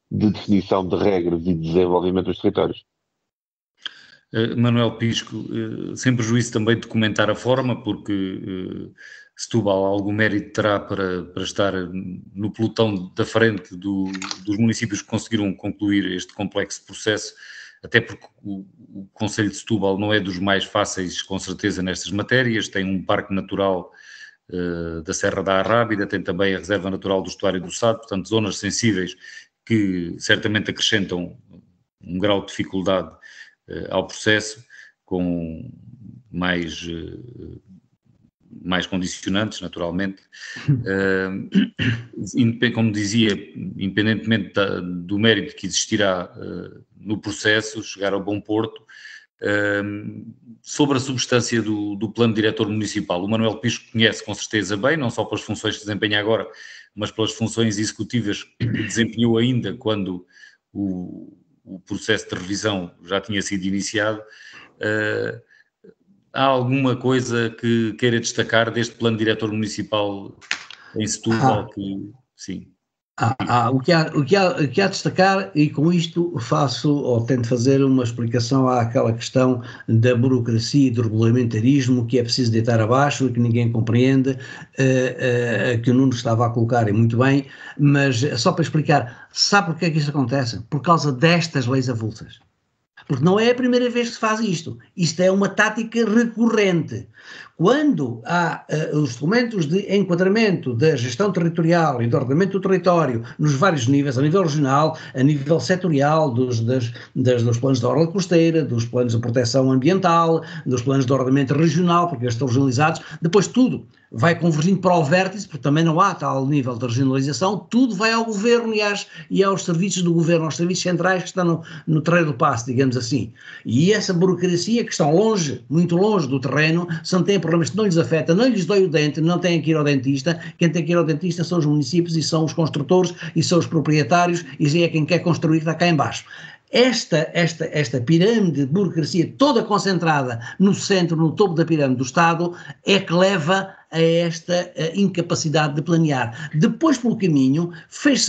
de definição de regras e de desenvolvimento dos territórios. Manuel Pisco, sem prejuízo também de comentar a forma, porque Setúbal algum mérito terá para estar no pelotão da frente dos municípios que conseguiram concluir este complexo processo, até porque o Concelho de Setúbal não é dos mais fáceis, com certeza, nestas matérias, tem um parque natural da Serra da Arrábida, tem também a Reserva Natural do Estuário do Sado, portanto zonas sensíveis que certamente acrescentam um grau de dificuldade ao processo, com mais condicionantes, naturalmente. Como dizia, independentemente do mérito que existirá no processo, chegar ao bom porto, sobre a substância do plano diretor municipal, o Manuel Pisco conhece com certeza bem, não só pelas funções que desempenha agora, mas pelas funções executivas que desempenhou ainda quando o processo de revisão já tinha sido iniciado. Há alguma coisa que queira destacar deste plano diretor municipal em Setúbal? Sim. O que há a destacar, e com isto faço ou tento fazer uma explicação àquela questão da burocracia e do regulamentarismo que é preciso deitar abaixo e que ninguém compreende, que o Nuno estava a colocar e muito bem, mas só para explicar, sabe porque é que isto acontece? Por causa destas leis avulsas. Porque não é a primeira vez que se faz isto. Isto é uma tática recorrente. Quando há os documentos de enquadramento da gestão territorial e do ordenamento do território nos vários níveis, a nível regional, a nível setorial, dos planos de orla costeira, dos planos de proteção ambiental, dos planos de ordenamento regional, porque eles estão regionalizados, depois tudo vai convergindo para o vértice, porque também não há tal nível de regionalização, tudo vai ao governo e aos serviços do governo, aos serviços centrais que estão no terreno do passo, digamos assim. E essa burocracia que estão longe, muito longe do terreno, se não têm problemas que não lhes afeta, não lhes dói o dente, não têm que ir ao dentista, quem tem que ir ao dentista são os municípios e são os construtores e são os proprietários e é quem quer construir que está cá em baixo. Esta pirâmide de burocracia toda concentrada no centro, no topo da pirâmide do Estado, é que leva a esta incapacidade de planear. Depois, pelo caminho,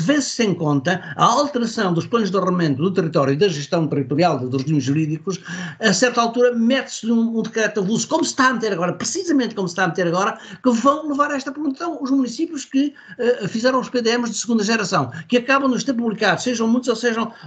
vê-se em conta a alteração dos planos de ordenamento do território e da gestão territorial dos regimes jurídicos. A certa altura mete-se um decreto avulso, como se está a meter agora, precisamente como se está a meter agora, que vão levar a esta pergunta. Os municípios que fizeram os PDMs de segunda geração, que acabam de estar publicados, sejam muitos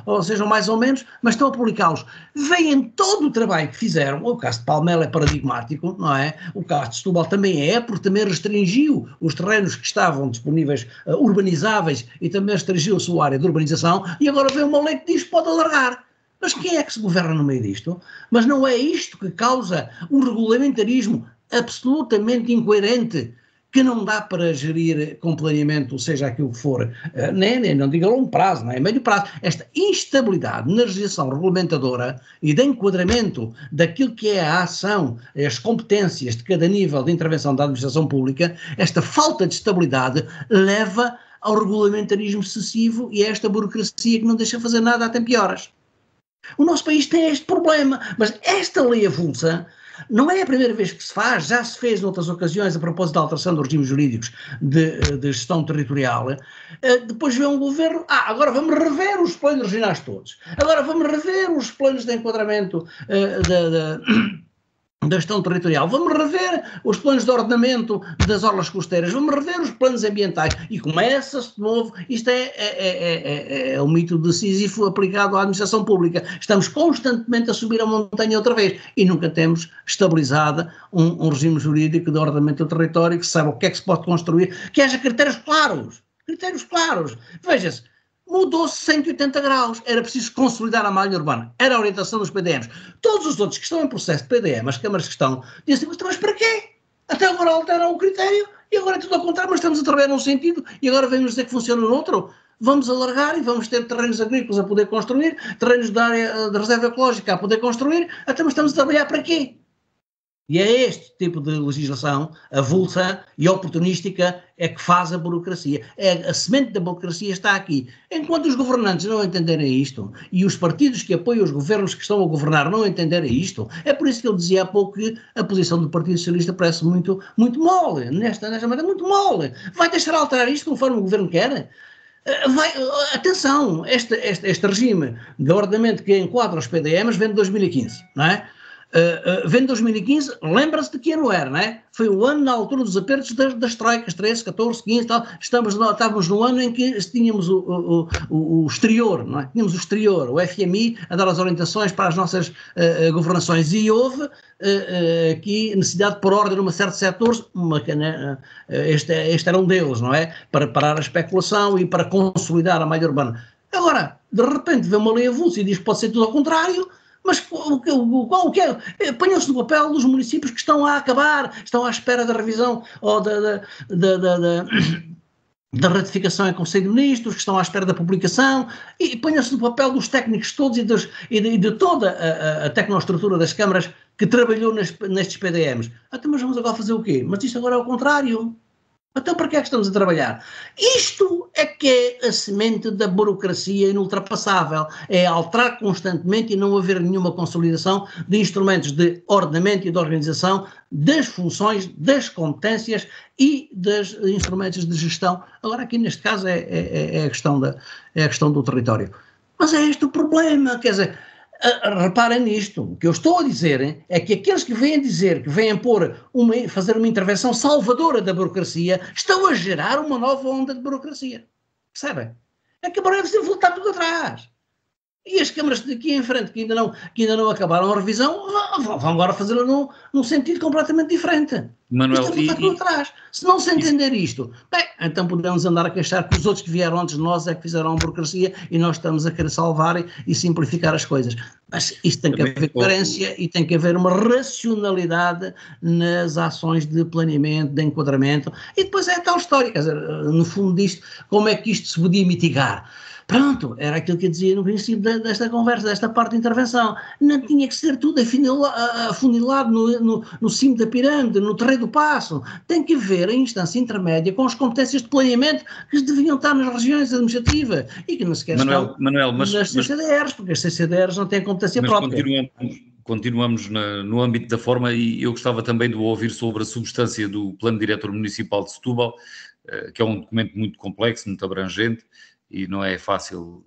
ou sejam mais ou menos, mas estão a publicá-los. Veem todo o trabalho que fizeram. O caso de Palmela é paradigmático, não é? O caso de Setúbal também é, porque também restringiu os terrenos que estavam disponíveis, urbanizáveis, e também restringiu a sua área de urbanização, e agora vem uma lei que diz que pode alargar. Mas quem é que se governa no meio disto? Mas não é isto que causa um regulamentarismo absolutamente incoerente, que não dá para gerir com planeamento, seja aquilo que for, nem não digo a longo prazo, nem a médio prazo. Esta instabilidade na legislação regulamentadora e de enquadramento daquilo que é a ação, as competências de cada nível de intervenção da administração pública, esta falta de estabilidade leva ao regulamentarismo excessivo e a esta burocracia que não deixa fazer nada, até pioras. O nosso país tem este problema, mas esta lei avulsa não é a primeira vez que se faz, já se fez noutras ocasiões a propósito da alteração dos regimes jurídicos de gestão territorial. Depois vem um governo, agora vamos rever os planos regionais todos, agora vamos rever os planos de enquadramento da gestão territorial, vamos rever os planos de ordenamento das orlas costeiras, vamos rever os planos ambientais, e começa-se de novo. Isto é o mito de Sísifo aplicado à administração pública. Estamos constantemente a subir a montanha outra vez, e nunca temos estabilizado um regime jurídico de ordenamento do território que saiba o que é que se pode construir, que haja critérios claros, veja-se. Mudou-se 180 graus, era preciso consolidar a malha urbana, era a orientação dos PDMs. Todos os outros que estão em processo de PDM, as câmaras que estão, dizem, mas para quê? Até agora alteraram o critério e agora é tudo ao contrário, mas estamos a trabalhar num sentido e agora vem-nos dizer que funciona no outro. Vamos alargar e vamos ter terrenos agrícolas a poder construir, terrenos da área de reserva ecológica a poder construir, até mas estamos a trabalhar para quê? E é este tipo de legislação, avulsa e oportunística, é que faz a burocracia. A semente da burocracia está aqui. Enquanto os governantes não entenderem isto, e os partidos que apoiam os governos que estão a governar não entenderem isto, é por isso que eu dizia há pouco que a posição do Partido Socialista parece muito mole, nesta maneira, muito mole. Vai deixar alterar isto conforme o governo quer? Atenção, este regime de ordenamento que enquadra os PDMs vem de 2015, não é? Vem de 2015, lembra-se de que ano era, não é? Foi o ano na altura dos apertos das troicas, 13, 14, 15 tal. Estávamos no ano em que tínhamos o exterior, não é? Tínhamos o exterior, o FMI a dar as orientações para as nossas governações, e houve aqui necessidade por ordem numa série de setores, este era um deles, não é? Para parar a especulação e para consolidar a malha urbana. Agora, de repente vê uma lei avulsa e diz que pode ser tudo ao contrário. Mas o que é? Ponham-se no papel dos municípios que estão a acabar, estão à espera da revisão ou da ratificação em Conselho de Ministros, que estão à espera da publicação, e ponham-se no papel dos técnicos todos e de toda a tecnoestrutura das câmaras que trabalhou nestes PDMs. Então, mas vamos agora fazer o quê? Mas isto agora é o contrário. Então, para que é que estamos a trabalhar? Isto é que é a semente da burocracia inultrapassável. É alterar constantemente e não haver nenhuma consolidação de instrumentos de ordenamento e de organização das funções, das competências e dos instrumentos de gestão. Agora, aqui neste caso é a questão do território. Mas é este o problema, quer dizer... Reparem nisto, o que eu estou a dizer é que aqueles que vêm dizer, que vêm fazer uma intervenção salvadora da burocracia, estão a gerar uma nova onda de burocracia. Percebem? É que agora deve voltar tudo atrás. E as câmaras daqui em frente, que ainda não acabaram a revisão, vão agora fazê-lo num sentido completamente diferente. Manuel, isto é tudo atrás. Se não se entender isto, bem, então podemos andar a queixar que os outros que vieram antes de nós é que fizeram a burocracia e nós estamos a querer salvar e simplificar as coisas. Mas isto tem que haver coerência e tem que haver uma racionalidade nas ações de planeamento, de enquadramento, e depois é a tal história, quer dizer, no fundo disto, como é que isto se podia mitigar? Pronto, era aquilo que eu dizia no princípio desta conversa, desta parte de intervenção. Não tinha que ser tudo afunilado no cimo da pirâmide, no terreiro do passo. Tem que haver a instância intermédia com as competências de planeamento que deviam estar nas regiões administrativas e que não sequer estão nas CCDRs, porque as CCDRs não têm competência própria. Continuamos no âmbito da forma, e eu gostava também de ouvir sobre a substância do Plano Diretor Municipal de Setúbal, que é um documento muito complexo, muito abrangente, e não é fácil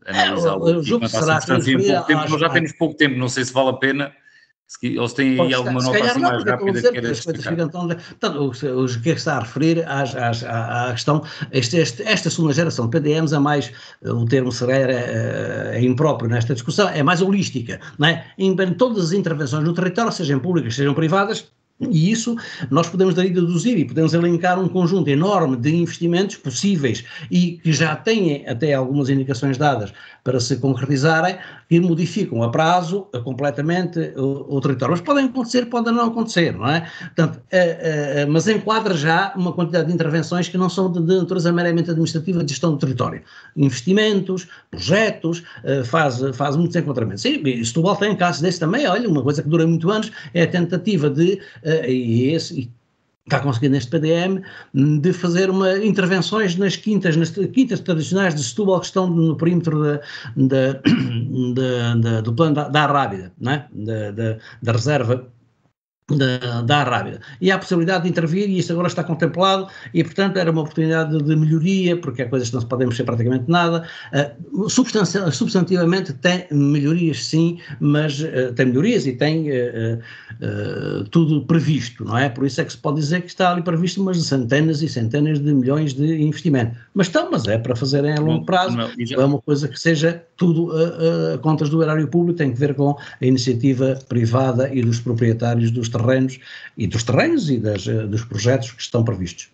analisá-lo. Nós já temos pouco tempo, não sei se vale a pena, ou se tem aí alguma nota assim mais rápida que queira explicar. Portanto, o que está a referir à questão, esta segunda geração de PDMs é mais, o termo é impróprio nesta discussão, é mais holística, não é? Em todas as intervenções no território, sejam públicas, sejam privadas. E isso nós podemos daí deduzir e podemos elencar um conjunto enorme de investimentos possíveis e que já têm até algumas indicações dadas para se concretizarem, que modificam a prazo completamente o território. Mas podem acontecer, podem não acontecer, não é? Portanto, mas enquadra já uma quantidade de intervenções que não são de natureza meramente administrativa de gestão do território. Investimentos, projetos, faz muitos enquadramentos. E Setúbal tem casos desses também. Olha, uma coisa que dura muitos anos é a tentativa de e está conseguindo neste PDM, de fazer intervenções nas quintas tradicionais de Setúbal que estão no perímetro do plano da Arrábida, não é? Da reserva da Arábia. E há a possibilidade de intervir, e isso agora está contemplado, e portanto era uma oportunidade de melhoria, porque há coisas que não se podem mexer praticamente nada. Substantivamente tem melhorias, sim, mas tem melhorias e tem tudo previsto, não é? Por isso é que se pode dizer que está ali previsto umas centenas e centenas de milhões de investimento. Mas é para fazerem a longo prazo, não é uma coisa que seja tudo a contas do erário público, tem que ver com a iniciativa privada e dos proprietários dos terrenos e dos projetos que estão previstos.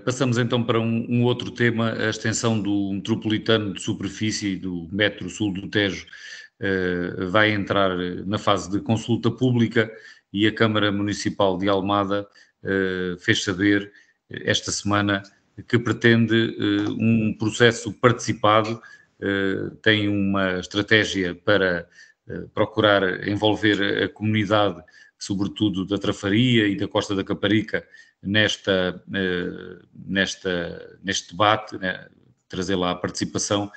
Passamos então para um outro tema, a extensão do metropolitano de superfície do metro sul do Tejo vai entrar na fase de consulta pública e a Câmara Municipal de Almada fez saber esta semana que pretende um processo participado, tem uma estratégia para procurar envolver a comunidade, sobretudo da Trafaria e da Costa da Caparica, neste debate, né, trazer lá a participação,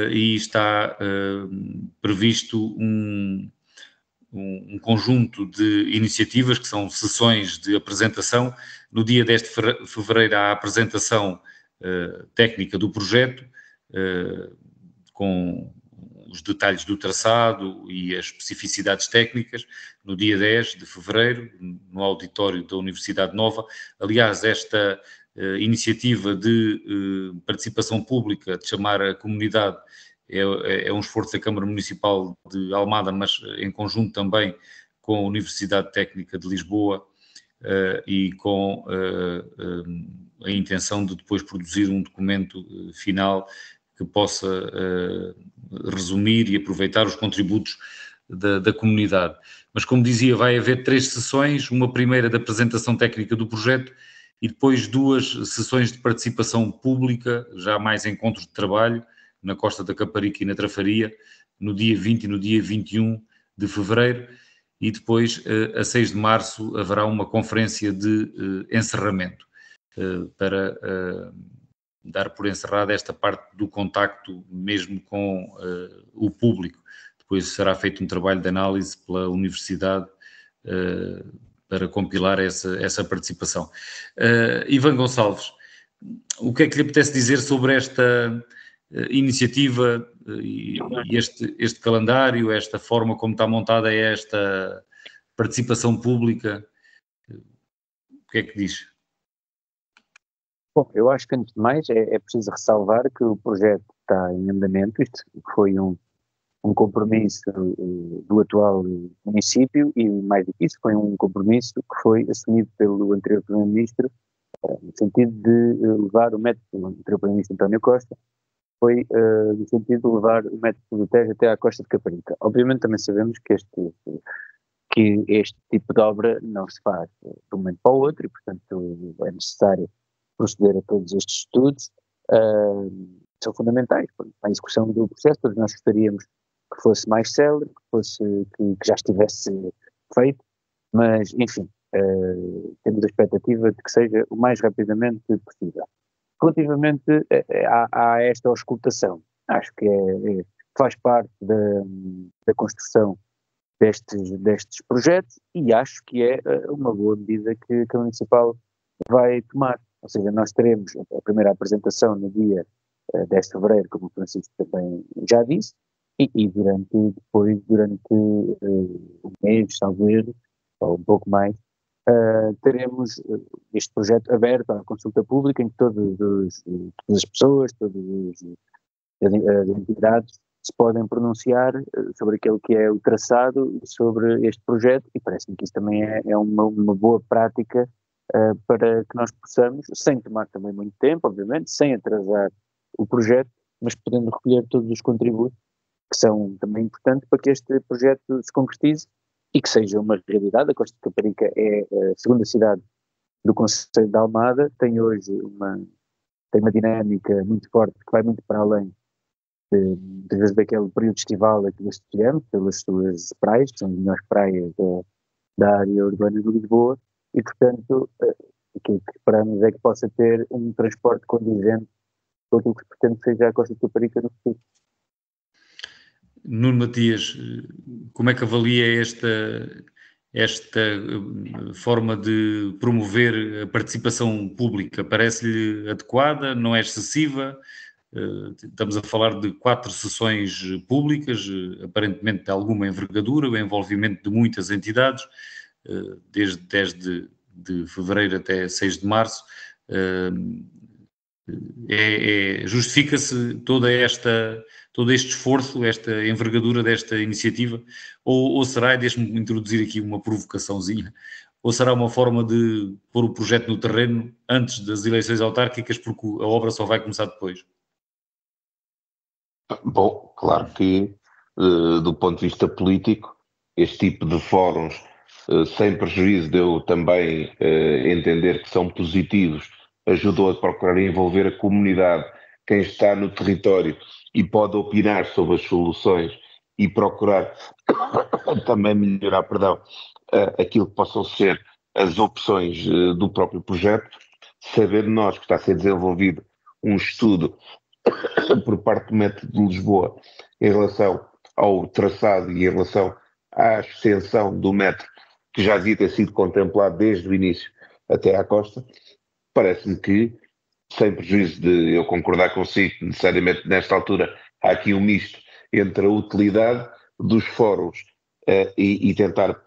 e está previsto um conjunto de iniciativas que são sessões de apresentação. No dia 10 de fevereiro há a apresentação técnica do projeto, com os detalhes do traçado e as especificidades técnicas, no dia 10 de fevereiro, no auditório da Universidade Nova. Aliás, esta iniciativa de participação pública, de chamar a comunidade, é um esforço da Câmara Municipal de Almada, mas em conjunto também com a Universidade Técnica de Lisboa e com a intenção de depois produzir um documento final que possa resumir e aproveitar os contributos da comunidade. Mas, como dizia, vai haver 3 sessões, uma primeira de apresentação técnica do projeto e depois 2 sessões de participação pública, já mais encontros de trabalho, na Costa da Caparica e na Trafaria, no dia 20 e no dia 21 de fevereiro, e depois, a 6 de março, haverá uma conferência de encerramento para dar por encerrada esta parte do contacto mesmo com o público. Depois será feito um trabalho de análise pela Universidade para compilar essa participação. Ivan Gonçalves, o que é que lhe apetece dizer sobre esta iniciativa e este calendário, esta forma como está montada esta participação pública? O que é que diz? Bom, eu acho que antes de mais é preciso ressalvar que o projeto está em andamento, isto foi um compromisso do atual município e, mais do que isso, foi um compromisso que foi assumido pelo anterior Primeiro-Ministro, no sentido de levar o método, o anterior Primeiro-Ministro António Costa, foi no sentido de levar o método do Tejo até à Costa de Caparica. Obviamente também sabemos que este tipo de obra não se faz de um momento para o outro e, portanto, é necessário proceder a todos estes estudos, são fundamentais para a execução do processo. Todos nós gostaríamos que fosse mais célere, que já estivesse feito, mas, enfim, temos a expectativa de que seja o mais rapidamente possível. Relativamente a esta auscultação, acho que faz parte da construção destes projetos e acho que é uma boa medida que a Municipal vai tomar. Ou seja, nós teremos a primeira apresentação no dia 10 de fevereiro, como o Francisco também já disse, e durante um mês, talvez, ou um pouco mais, teremos este projeto aberto à consulta pública em que todas as pessoas, todas as entidades se podem pronunciar sobre aquilo que é o traçado sobre este projeto e parece-me que isso também é uma boa prática para que nós possamos, sem tomar também muito tempo, obviamente, sem atrasar o projeto, mas podendo recolher todos os contributos que são também importantes para que este projeto se concretize e que seja uma realidade. A Costa de Caparica é a segunda cidade do Concelho de Almada, tem hoje tem uma dinâmica muito forte que vai muito para além daquele período estival a que nós tivemos, pelas suas praias, que são as melhores praias da área urbana de Lisboa, e, portanto, aquilo que esperamos é que possa ter um transporte condizente com aquilo que pretende que seja a Costa de Caparica no futuro. Nuno Matias, como é que avalia esta forma de promover a participação pública parece-lhe adequada, não é excessiva? Estamos a falar de 4 sessões públicas, aparentemente de alguma envergadura, o envolvimento de muitas entidades, desde 10 de fevereiro até 6 de março. Justifica-se todo este esforço, esta envergadura desta iniciativa, ou será, deixe-me introduzir aqui uma provocaçãozinha, ou será uma forma de pôr o projeto no terreno antes das eleições autárquicas, porque a obra só vai começar depois? Bom, claro que, do ponto de vista político, este tipo de fóruns, sem prejuízo de eu também entender que são positivos, ajudou a procurar envolver a comunidade, quem está no território e pode opinar sobre as soluções e procurar também melhorar, aquilo que possam ser as opções do próprio projeto. Saber nós que está a ser desenvolvido um estudo por parte do Metro de Lisboa em relação ao traçado e em relação à extensão do metro, que já devia ter sido contemplado desde o início até à costa, parece-me que, sem prejuízo de eu concordar consigo, necessariamente nesta altura há aqui um misto entre a utilidade dos fóruns e tentar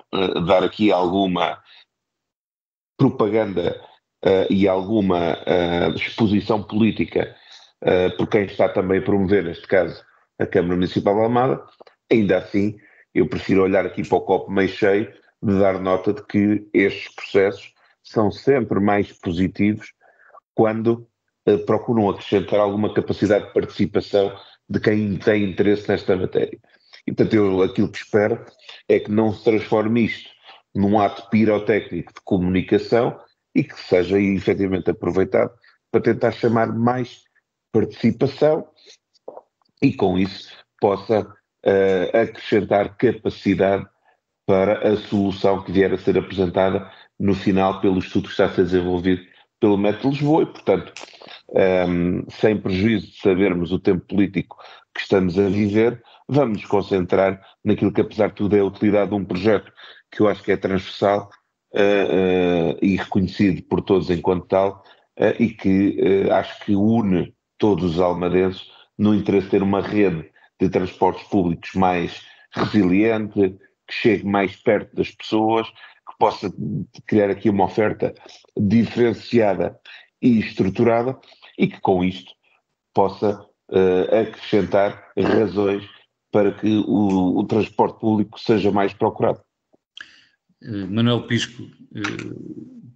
dar aqui alguma propaganda e alguma exposição política por quem está também a promover, neste caso, a Câmara Municipal de Almada. Ainda assim, eu prefiro olhar aqui para o copo meio cheio, de dar nota de que estes processos são sempre mais positivos quando procuram acrescentar alguma capacidade de participação de quem tem interesse nesta matéria. E, portanto, aquilo que espero é que não se transforme isto num ato pirotécnico de comunicação e que seja efetivamente aproveitado para tentar chamar mais participação e, com isso, possa acrescentar capacidade para a solução que vier a ser apresentada no final pelo estudo que está a ser desenvolvido pelo Metro de Lisboa e, portanto, sem prejuízo de sabermos o tempo político que estamos a viver, vamos nos concentrar naquilo que, apesar de tudo, é a utilidade de um projeto que eu acho que é transversal e reconhecido por todos enquanto tal e que acho que une todos os almadenses no interesse de ter uma rede de transportes públicos mais resiliente, que chegue mais perto das pessoas, que possa criar aqui uma oferta diferenciada e estruturada e que com isto possa acrescentar razões para que o transporte público seja mais procurado. Manuel Pisco,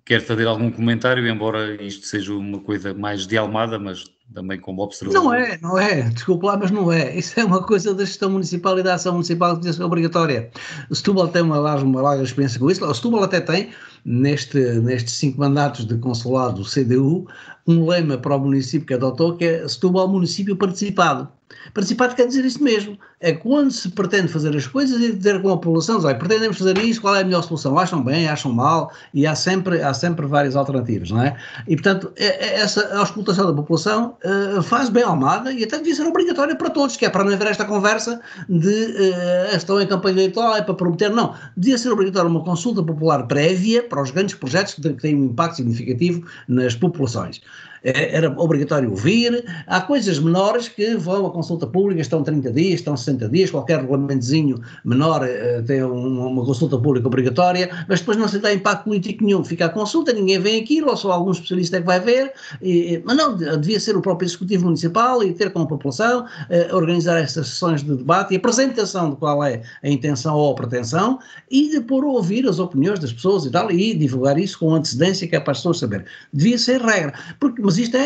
quer fazer algum comentário, embora isto seja uma coisa mais de Almada, mas também como observador? Não é, desculpe lá, mas não é. Isso é uma coisa da gestão municipal e da ação municipal que deve ser obrigatória. O Setúbal tem uma larga experiência com isso. O Setúbal até tem, nestes 5 mandatos de consulado CDU, um lema para o município que adotou, que é Setúbal Município Participado. Participado quer dizer isso mesmo, é quando se pretende fazer as coisas e dizer com a população, olha, pretendemos fazer isto, qual é a melhor solução? Acham bem, acham mal, e há sempre várias alternativas, não é? E, portanto, essa auscultação da população faz bem ao Almada e até devia ser obrigatória para todos, que é para não haver esta conversa de estão em campanha eleitoral, é para prometer, não. Devia ser obrigatória uma consulta popular prévia para os grandes projetos que têm um impacto significativo nas populações. Era obrigatório ouvir, há coisas menores que vão à consulta pública, estão 30 dias, estão 60 dias, qualquer regulamentozinho menor tem uma consulta pública obrigatória, mas depois não se dá impacto político nenhum, fica a consulta, ninguém vê aquilo, ou só algum especialista é que vai ver, mas não, devia ser o próprio Executivo Municipal e ter com a população, organizar estas sessões de debate e apresentação de qual é a intenção ou a pretensão e depois ouvir as opiniões das pessoas e tal, e divulgar isso com antecedência que é para as pessoas saberem. Devia ser regra, mas isto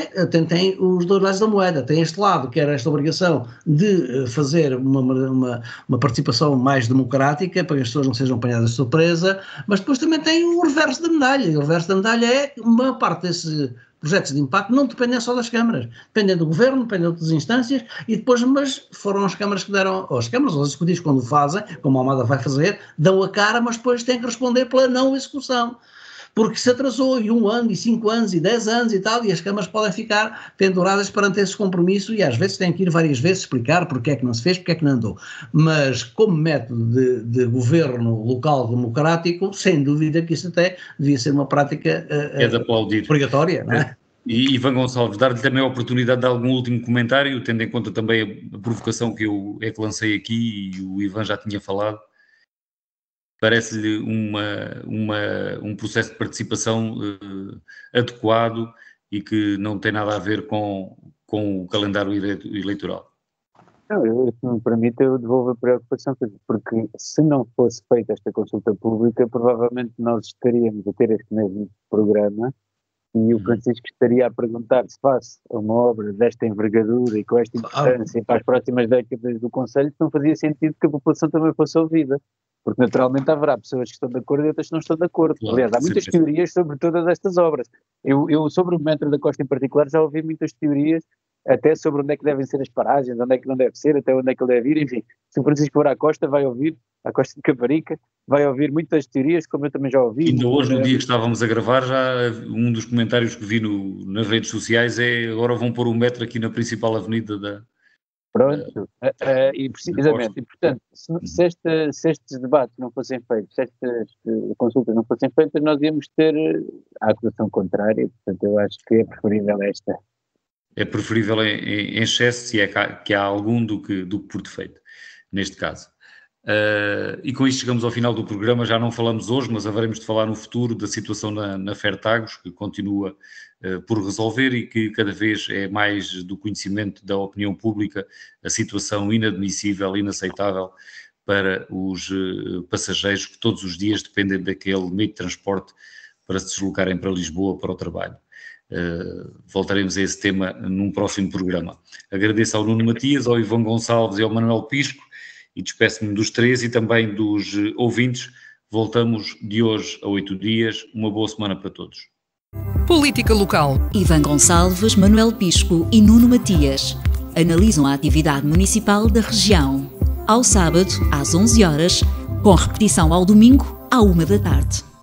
tem os dois lados da moeda, tem este lado que era esta obrigação de fazer uma participação mais democrática para que as pessoas não sejam apanhadas de surpresa, mas depois também tem o reverso da medalha, e o reverso da medalha é que uma parte desses projetos de impacto não dependem só das câmaras, dependem do governo, dependem de outras instâncias e depois, mas foram as câmaras que deram, ou as câmaras, ou os executivos quando fazem, como a Almada vai fazer, dão a cara, mas depois têm que responder pela não execução. porque se atrasou e 1 ano, e 5 anos, e 10 anos e tal, e as câmaras podem ficar penduradas perante esse compromisso e às vezes têm que ir várias vezes explicar porque é que não se fez, porque é que não andou. Mas como método de governo local democrático, sem dúvida que isso até devia ser uma prática obrigatória, não é? E Ivan Gonçalves, dar-lhe também a oportunidade de algum último comentário, tendo em conta também a provocação que eu lancei aqui e o Ivan já tinha falado. Parece-lhe um processo de participação adequado e que não tem nada a ver com o calendário eleitoral? Não, se me permite, eu devolvo a preocupação, porque se não fosse feita esta consulta pública, provavelmente nós estaríamos a ter este mesmo programa e o Francisco estaria a perguntar se face a uma obra desta envergadura e com esta importância para as próximas décadas do Conselho, se não fazia sentido que a população também fosse ouvida. Porque naturalmente haverá pessoas que estão de acordo e outras que não estão de acordo. Claro, aliás, há muitas teorias sobre todas estas obras. Eu sobre o metro da Costa em particular já ouvi muitas teorias, até sobre onde é que devem ser as paragens, onde é que não deve ser, até onde é que ele deve ir, enfim. Se o Francisco for à Costa, vai ouvir, à Costa de Caparica, vai ouvir muitas teorias, como eu também já ouvi. Ainda hoje, no dia que estávamos a gravar, já um dos comentários que vi nas redes sociais é: agora vão pôr um metro aqui na principal avenida da... Pronto, e precisamente, e portanto, se estes debates não fossem feitos, se estas consultas não fossem feitas, nós íamos ter a acusação contrária, portanto eu acho que é preferível esta. É preferível em excesso, se é que há algum do que por defeito, neste caso. E com isto chegamos ao final do programa. Já não falamos hoje, mas haveremos de falar no futuro da situação na Fertagos, que continua por resolver e que cada vez é mais do conhecimento da opinião pública a situação inadmissível, inaceitável para os passageiros que todos os dias dependem daquele meio de transporte para se deslocarem para Lisboa para o trabalho. Voltaremos a esse tema num próximo programa. Agradeço ao Nuno Matias, ao Ivan Gonçalves e ao Manuel Pisco e despeço-me dos três e também dos ouvintes. Voltamos de hoje a 8 dias. Uma boa semana para todos. Política Local. Ivan Gonçalves, Manuel Pisco e Nuno Matias analisam a atividade municipal da região. Ao sábado, às 11 horas, com repetição ao domingo, à 1 da tarde.